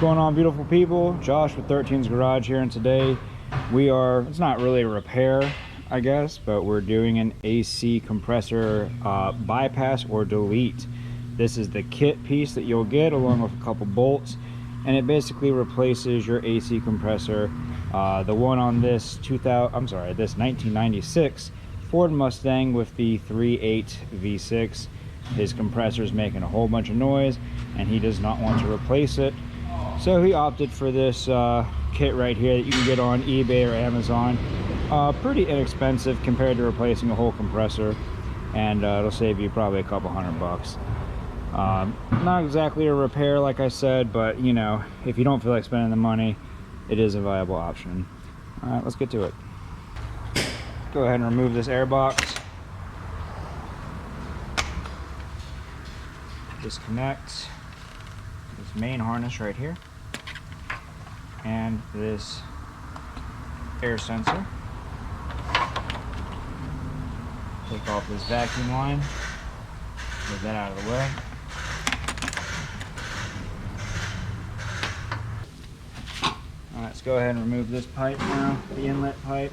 going on, beautiful people? Josh with 13's Garage here, and today it's not really a repair, I guess, but we're doing an AC compressor bypass or delete. This is the kit piece that you'll get along with a couple bolts, and it basically replaces your AC compressor. The one on this 1996 Ford Mustang with the 3.8 V6, his compressor is making a whole bunch of noise and he does not want to replace it, so he opted for this kit right here that you can get on eBay or Amazon. Pretty inexpensive compared to replacing a whole compressor, and it'll save you probably a couple $100. Not exactly a repair, like I said, but you know, if you don't feel like spending the money, it is a viable option. All right, let's get to it. Go ahead and remove this air box. Disconnect this main harness right here and this air sensor. Take off this vacuum line, get that out of the way. Alright, let's go ahead and remove this pipe now, the inlet pipe.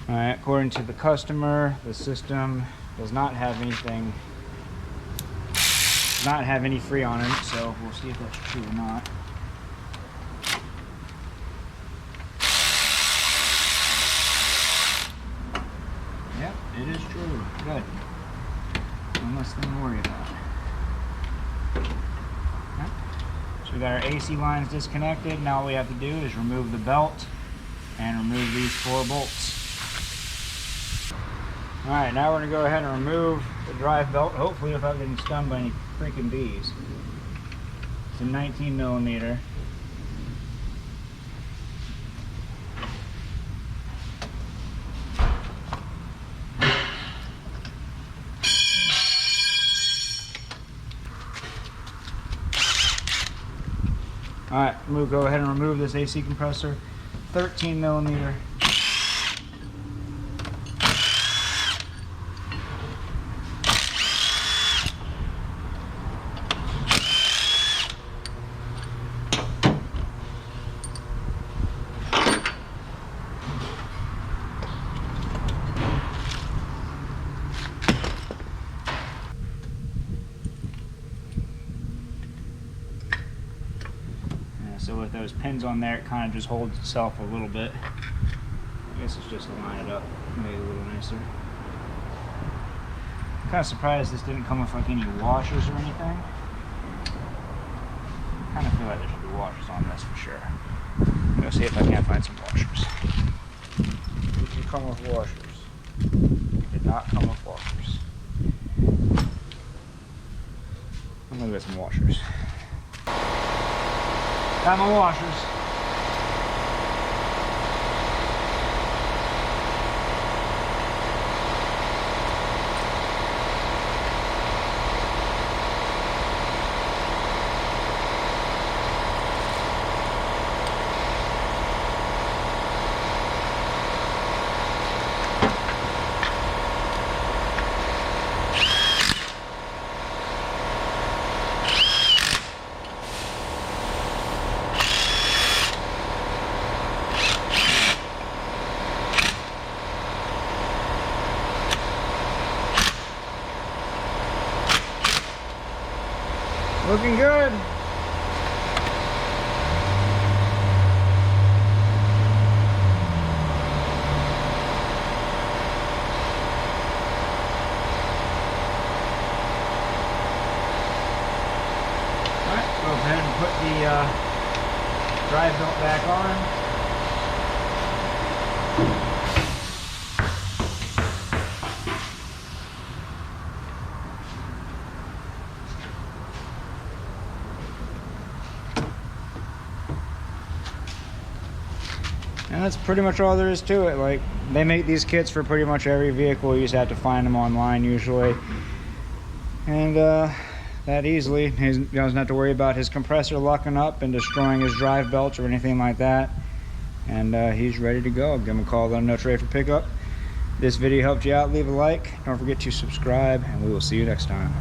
Alright, according to the customer, the system does not have any Freon in it, so we'll see if that's true or not. Yep, it is true. Good. One less thing to worry about. Okay. So we got our AC lines disconnected. Now all we have to do is remove the belt and remove these 4 bolts. Alright, now we're going to go ahead and remove the drive belt, hopefully without getting stung by any freaking bees. It's a 19mm. Alright, we'll go ahead and remove this AC compressor, 13mm. So with those pins on there, it kind of just holds itself a little bit. I guess it's just to line it up, maybe a little nicer. I'm kind of surprised this didn't come with like any washers or anything. I kind of feel like there should be washers on this for sure. I'm gonna see if I can't find some washers. Did you come with washers? Did not come with washers. I'm gonna get some washers. Got my washers. Looking good. Alright, go ahead and put the drive belt back on. And that's pretty much all there is to it. Like, they make these kits for pretty much every vehicle. You just have to find them online usually. And that easily, he doesn't have to worry about his compressor locking up and destroying his drive belts or anything like that. And he's ready to go. Give him a call, let him know it's ready for pickup. This video helped you out, leave a like. Don't forget to subscribe, and we will see you next time.